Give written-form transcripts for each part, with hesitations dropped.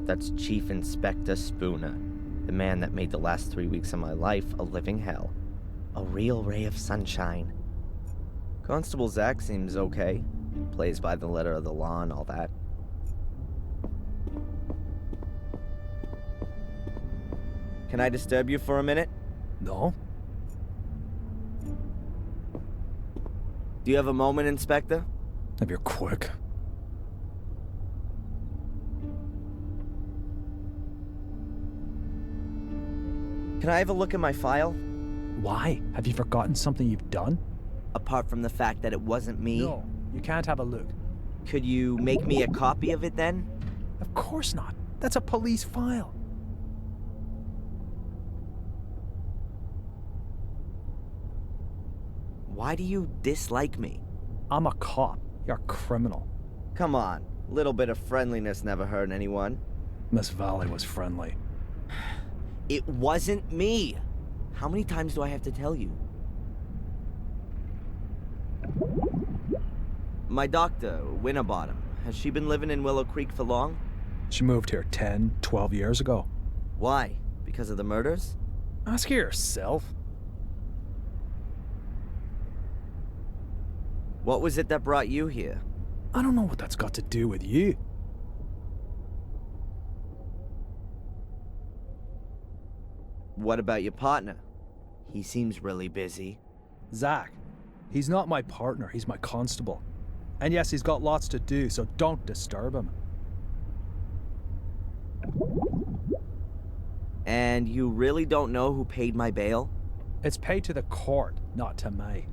That's Chief Inspector Spooner, the man that made the last 3 weeks of my life a living hell. A real ray of sunshine. Constable Zach seems okay. Plays by the letter of the law and all that. Can I disturb you for a minute? No? Do you have a moment, Inspector? If you're quick. Can I have a look at my file? Why? Have you forgotten something you've done? Apart from the fact that it wasn't me? No, you can't have a look. Could you make me a copy of it then? Of course not. That's a police file. Why do you dislike me? I'm a cop. You're a criminal. Come on, a little bit of friendliness never hurt anyone. Miss Valley was friendly. It wasn't me! How many times do I have to tell you? My doctor, Winterbottom, has she been living in Willow Creek for long? She moved here 10, 12 years ago. Why? Because of the murders? Ask her yourself. What was it that brought you here? I don't know what that's got to do with you. What about your partner? He seems really busy. Zach. He's not my partner, he's my constable. And yes, he's got lots to do, so don't disturb him. And you really don't know who paid my bail? It's paid to the court, not to me.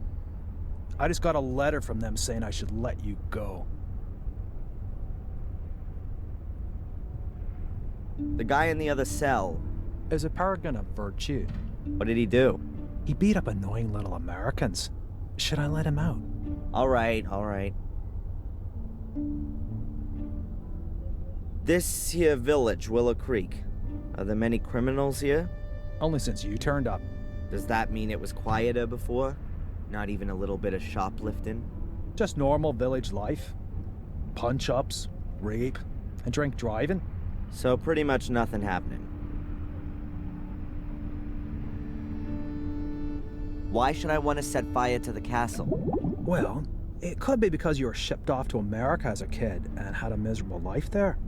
I just got a letter from them saying I should let you go. The guy in the other cell, Is a paragon of virtue. what did he do? He beat up annoying little Americans. Should I let him out? All right. This here village, Willow Creek, are there many criminals here? Only since you turned up. Does that mean it was quieter before? Not even a little bit of shoplifting? Just normal village life. Punch-ups, rape, and drink driving. So pretty much nothing happening. Why should I want to set fire to the castle? Well, it could be because you were shipped off to America as a kid and had a miserable life there.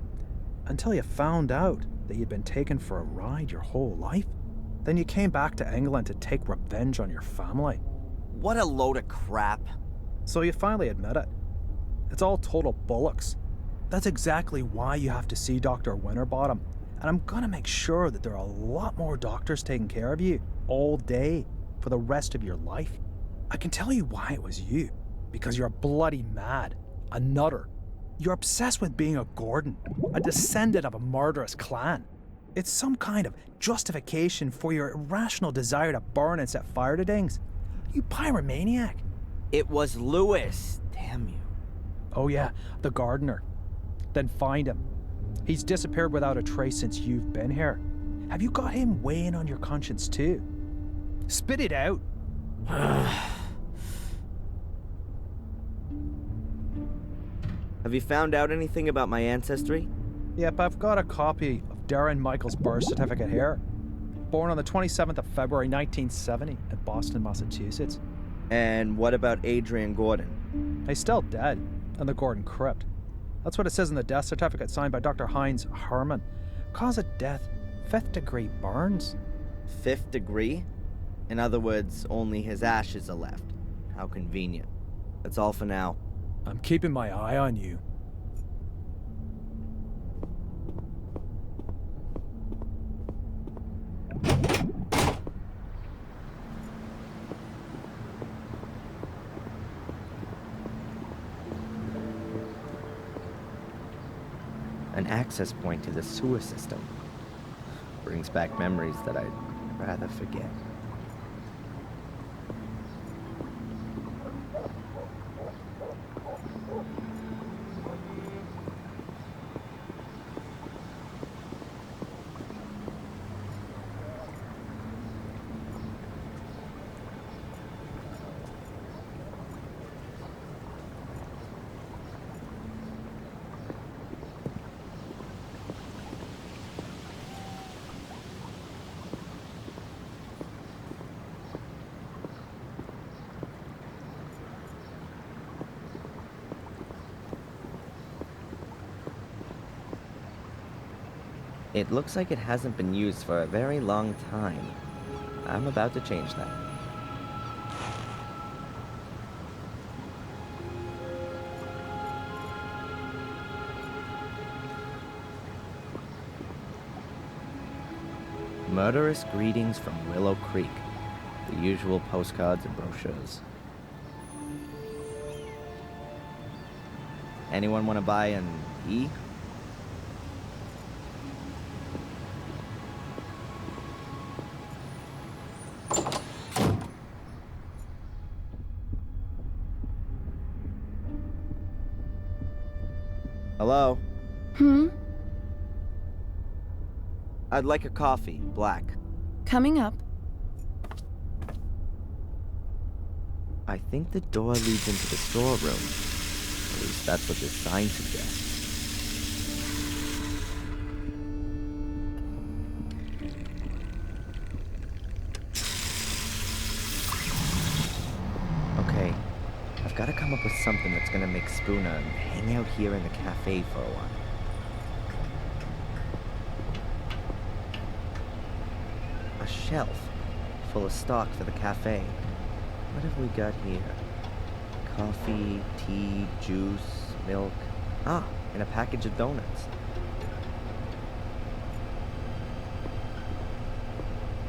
Until you found out that you'd been taken for a ride your whole life. Then you came back to England to take revenge on your family. What a load of crap. So you finally admit it. It's all total bollocks. That's exactly why you have to see Dr. Winterbottom. And I'm gonna make sure that there are a lot more doctors taking care of you all day for the rest of your life. I can tell you why it was you. Because you're bloody mad. A nutter. You're obsessed with being a Gordon. A descendant of a murderous clan. It's some kind of justification for your irrational desire to burn and set fire to things. You pyromaniac. It was Lewis. Damn you. Oh yeah, the gardener. Then find him. He's disappeared without a trace since you've been here. Have you got him weighing on your conscience too? Spit it out. Have you found out anything about my ancestry? Yep, I've got a copy of Darren Michael's birth certificate here. Born on the 27th of February 1970 in Boston, Massachusetts. And what about Adrian Gordon? He's still dead in the Gordon crypt. That's what it says in the death certificate signed by Dr. Heinz Herman. Cause of death, 5th degree burns. 5th degree? In other words, only his ashes are left. How convenient. That's all for now. I'm keeping my eye on you. An access point to the sewer system. Brings back memories that I'd rather forget. It looks like it hasn't been used for a very long time. I'm about to change that. Murderous greetings from Willow Creek. The usual postcards and brochures. Anyone want to buy an E? Hello? I'd like a coffee, black. Coming up. I think the door leads into the storeroom. At least that's what this sign suggests. Okay, I've got to come up with something that's gonna make Spooner hang out here in the cafe for a while. A shelf full of stock for the cafe. What have we got here? Coffee, tea, juice, milk. Ah, and a package of donuts.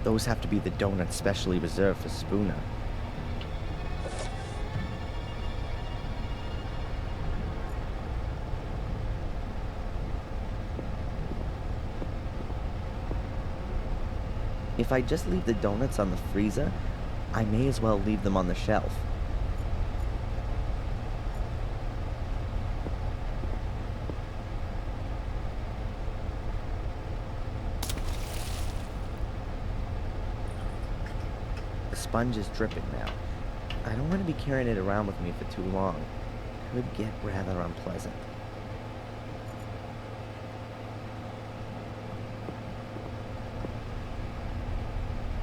Those have to be the donuts specially reserved for Spooner. If I just leave the donuts on the freezer, I may as well leave them on the shelf. The sponge is dripping now. I don't want to be carrying it around with me for too long. It could get rather unpleasant.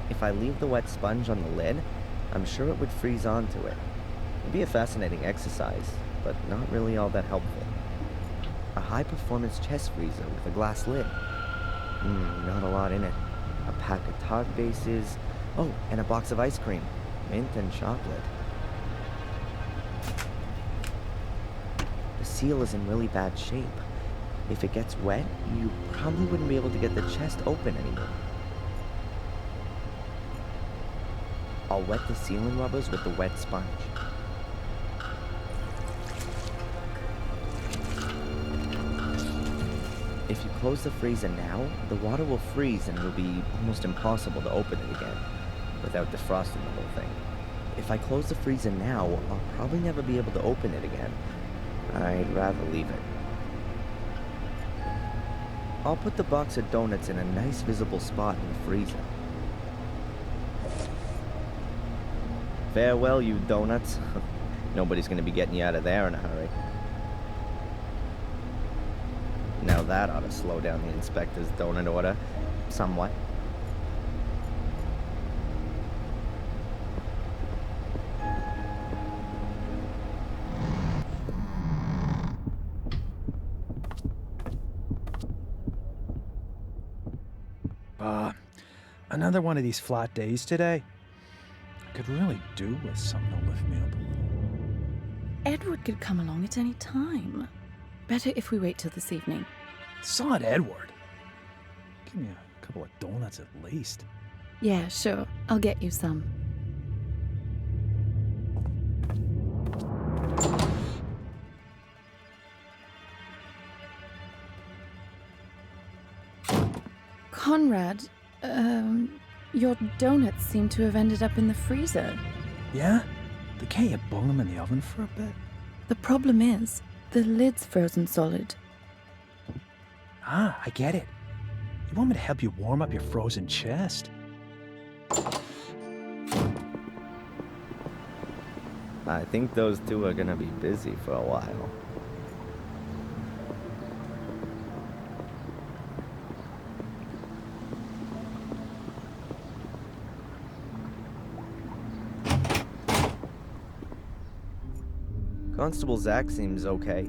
If I leave the wet sponge on the lid, I'm sure it would freeze onto it. It'd be a fascinating exercise, but not really all that helpful. A high-performance chest freezer with a glass lid. Not a lot in it. A pack of tart bases. Oh, and a box of ice cream. Mint and chocolate. The seal is in really bad shape. If it gets wet, you probably wouldn't be able to get the chest open anymore. I'll wet the sealing rubbers with the wet sponge. If you close the freezer now, the water will freeze and it'll be almost impossible to open it again without defrosting the whole thing. If I close the freezer now, I'll probably never be able to open it again. I'd rather leave it. I'll put the box of donuts in a nice visible spot in the freezer. Farewell, you donuts. Nobody's gonna be getting you out of there in a hurry. Now that ought to slow down the inspector's donut order somewhat. Another one of these flat days today. I could really do with something to lift me up a little. Edward could come along at any time. Better if we wait till this evening. Sod Edward. Give me a couple of donuts at least. Yeah, sure. I'll get you some. Conrad, your donuts seem to have ended up in the freezer. Yeah? Then can't you bung them in the oven for a bit? The problem is, the lid's frozen solid. Ah, I get it. You want me to help you warm up your frozen chest? I think those two are gonna be busy for a while. Constable Zach seems okay.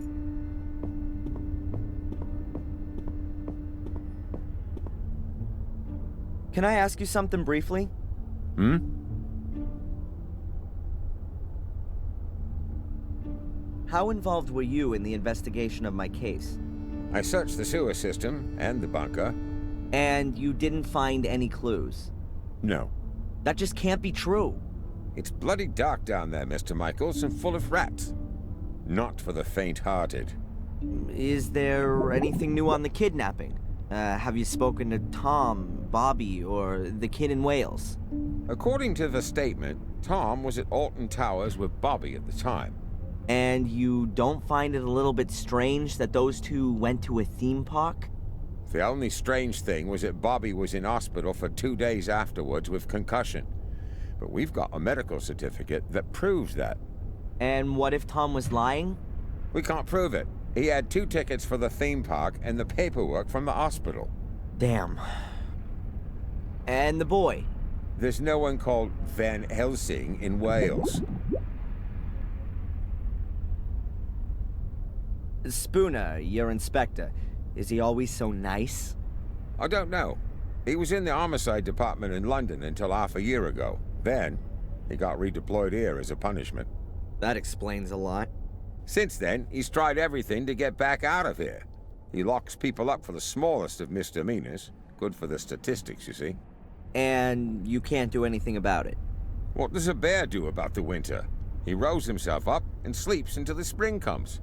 Can I ask you something briefly? Hmm? How involved were you in the investigation of my case? I searched the sewer system and the bunker. And you didn't find any clues? No. That just can't be true. It's bloody dark down there, Mr. Michaels, and full of rats. Not for the faint-hearted. Is there anything new on the kidnapping? Have you spoken to Tom, Bobby, or the kid in Wales? According to the statement, Tom was at Alton Towers with Bobby at the time. And you don't find it a little bit strange that those two went to a theme park? The only strange thing was that Bobby was in hospital for 2 days afterwards with concussion. But we've got a medical certificate that proves that. And what if Tom was lying? We can't prove it. He had 2 tickets for the theme park and the paperwork from the hospital. Damn. And the boy? There's no one called Van Helsing in Wales. Spooner, your inspector, is he always so nice? I don't know. He was in the homicide department in London until half a year ago. Then, he got redeployed here as a punishment. That explains a lot. Since then, he's tried everything to get back out of here. He locks people up for the smallest of misdemeanors. Good for the statistics, you see. And you can't do anything about it? What does a bear do about the winter? He rolls himself up and sleeps until the spring comes.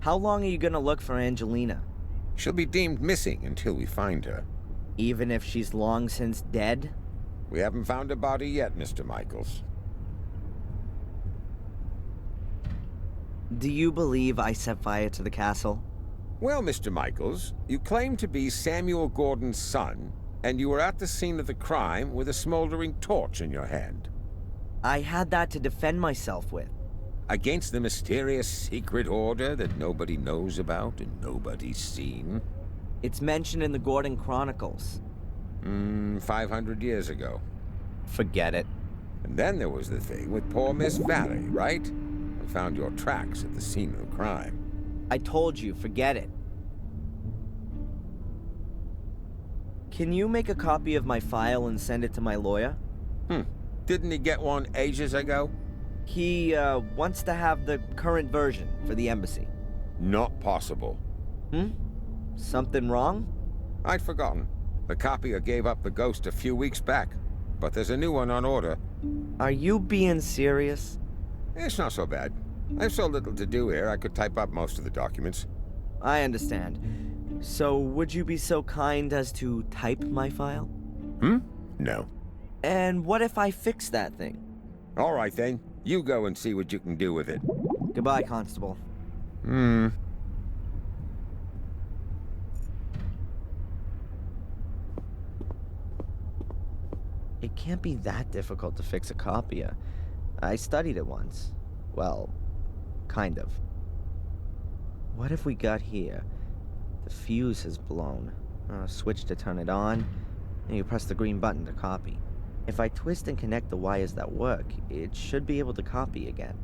How long are you gonna look for Angelina? She'll be deemed missing until we find her. Even if she's long since dead? We haven't found a body yet, Mr. Michaels. Do you believe I set fire to the castle? Well, Mr. Michaels, you claim to be Samuel Gordon's son, and you were at the scene of the crime with a smoldering torch in your hand. I had that to defend myself with. Against the mysterious secret order that nobody knows about and nobody's seen? It's mentioned in the Gordon Chronicles. 500 years ago. Forget it. And then there was the thing with poor Miss Valley, right? I found your tracks at the scene of the crime. I told you, forget it. Can you make a copy of my file and send it to my lawyer? Didn't he get one ages ago? He, wants to have the current version for the embassy. Not possible. Something wrong? I'd forgotten. The copier gave up the ghost a few weeks back, but there's a new one on order. Are you being serious? It's not so bad. I've so little to do here, I could type up most of the documents. I understand. So, would you be so kind as to type my file? No. And what if I fix that thing? All right, then. You go and see what you can do with it. Goodbye, Constable. It can't be that difficult to fix a copier. I studied it once. Well, kind of. What if we got here? The fuse has blown. Switch to turn it on, and you press the green button to copy. If I twist and connect the wires that work, it should be able to copy again.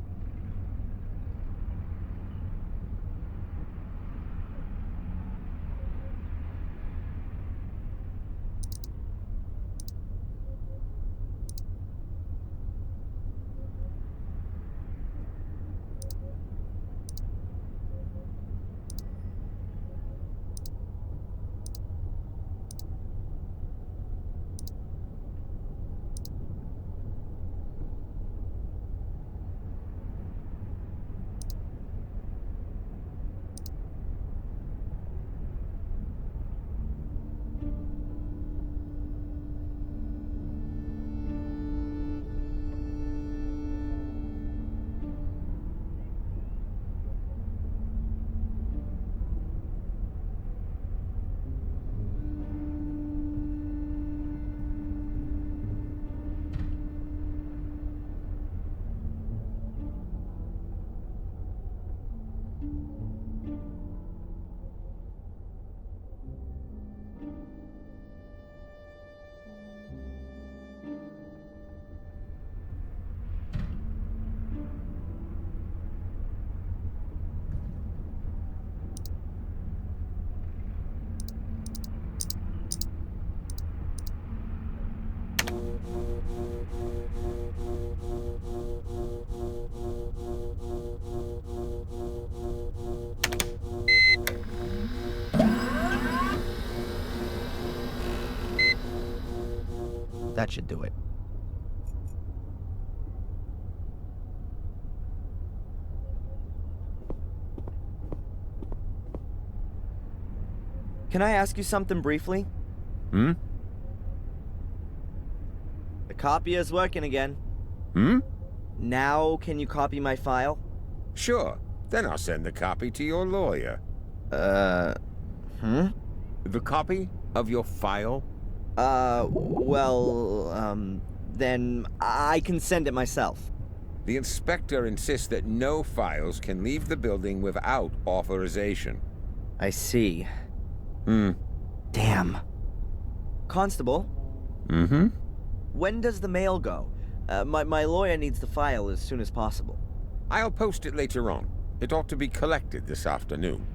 That should do it. Can I ask you something briefly? Hmm? The copier's working again. Hmm? Now can you copy my file? Sure. Then I'll send the copy to your lawyer. Hmm? The copy of your file? Then I can send it myself. The inspector insists that no files can leave the building without authorization. I see. Damn. Constable, Mm-hmm. when does the mail go? My lawyer needs the file as soon as possible. I'll post it later on. It ought to be collected this afternoon.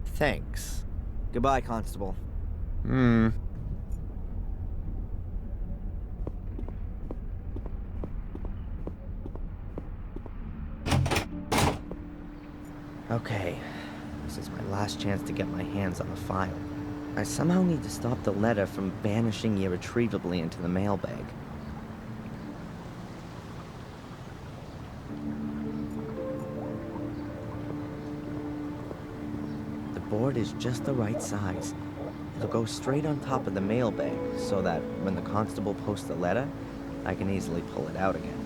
Thanks. Goodbye, Constable. Okay, this is my last chance to get my hands on the file. I somehow need to stop the letter from vanishing irretrievably into the mailbag. The board is just the right size. It'll go straight on top of the mailbag so that when the constable posts the letter, I can easily pull it out again.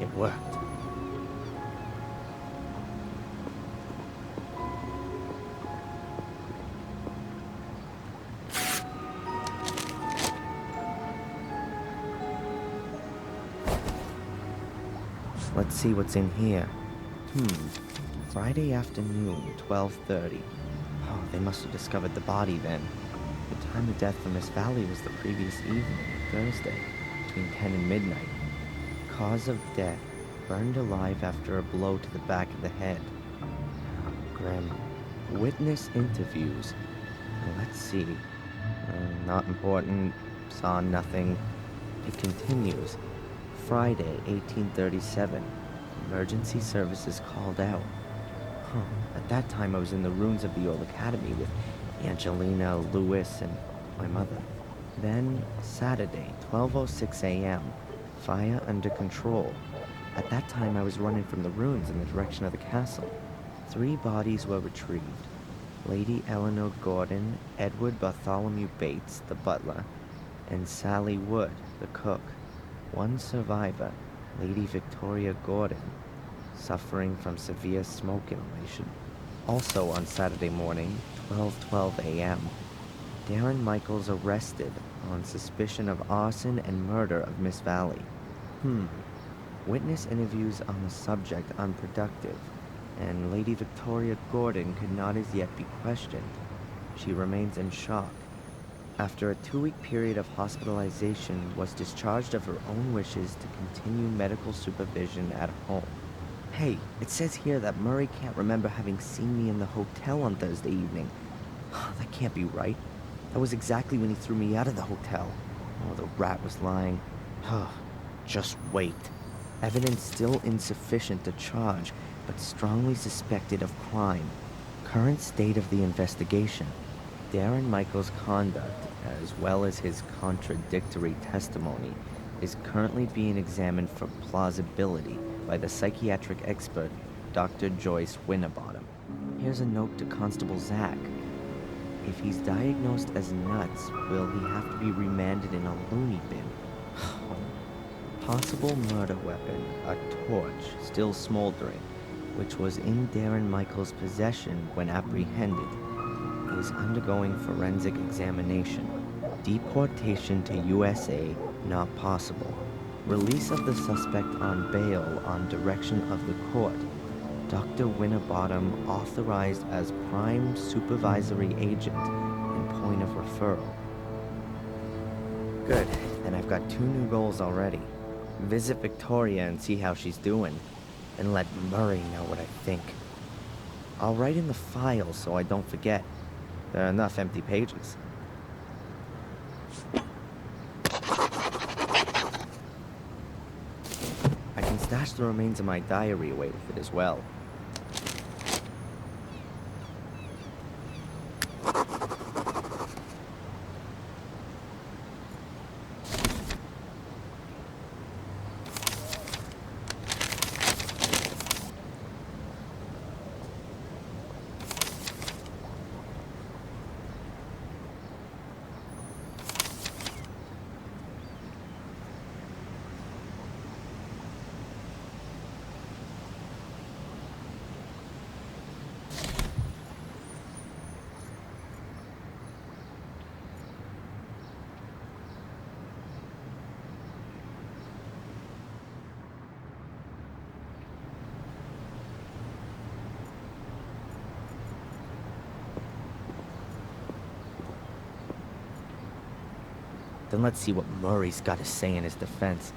It worked. Let's see what's in here. Friday afternoon, 12:30. Oh, they must have discovered the body then. The time of death for Miss Valley was the previous evening, Thursday, between 10 and midnight. Cause of death, burned alive after a blow to the back of the head. Grim. Witness interviews. Let's see. Not important. Saw nothing. It continues. Friday, 1837. Emergency services called out. At that time, I was in the ruins of the old academy with Angelina, Lewis, and my mother. Then, Saturday, 12:06 a.m. Fire under control. At that time, I was running from the ruins in the direction of the castle. 3 bodies were retrieved. Lady Eleanor Gordon, Edward Bartholomew Bates, the butler, and Sally Wood, the cook. 1 survivor, Lady Victoria Gordon, suffering from severe smoke inhalation. Also on Saturday morning, 12:12 a.m., Darren Michaels arrested on suspicion of arson and murder of Miss Valley. Witness interviews on the subject unproductive, and Lady Victoria Gordon could not as yet be questioned. She remains in shock. After a 2-week period of hospitalization, was discharged of her own wishes to continue medical supervision at home. Hey, it says here that Murray can't remember having seen me in the hotel on Thursday evening. That can't be right. That was exactly when he threw me out of the hotel. Oh, the rat was lying. Just wait. Evidence still insufficient to charge, but strongly suspected of crime. Current state of the investigation. Darren Michaels' conduct, as well as his contradictory testimony, is currently being examined for plausibility by the psychiatric expert, Dr. Joyce Winterbottom. Here's a note to Constable Zach. If he's diagnosed as nuts, will he have to be remanded in a loony bin? Possible murder weapon, a torch, still smoldering, which was in Darren Michaels' possession when apprehended, is undergoing forensic examination. Deportation to USA, not possible. Release of the suspect on bail on direction of the court. Dr. Winterbottom authorized as prime supervisory agent and point of referral. Good, then I've got 2 new goals already. Visit Victoria and see how she's doing, and let Murray know what I think. I'll write in the file so I don't forget. There are enough empty pages. I can stash the remains of my diary away with it as well. Then let's see what Murray's got to say in his defense.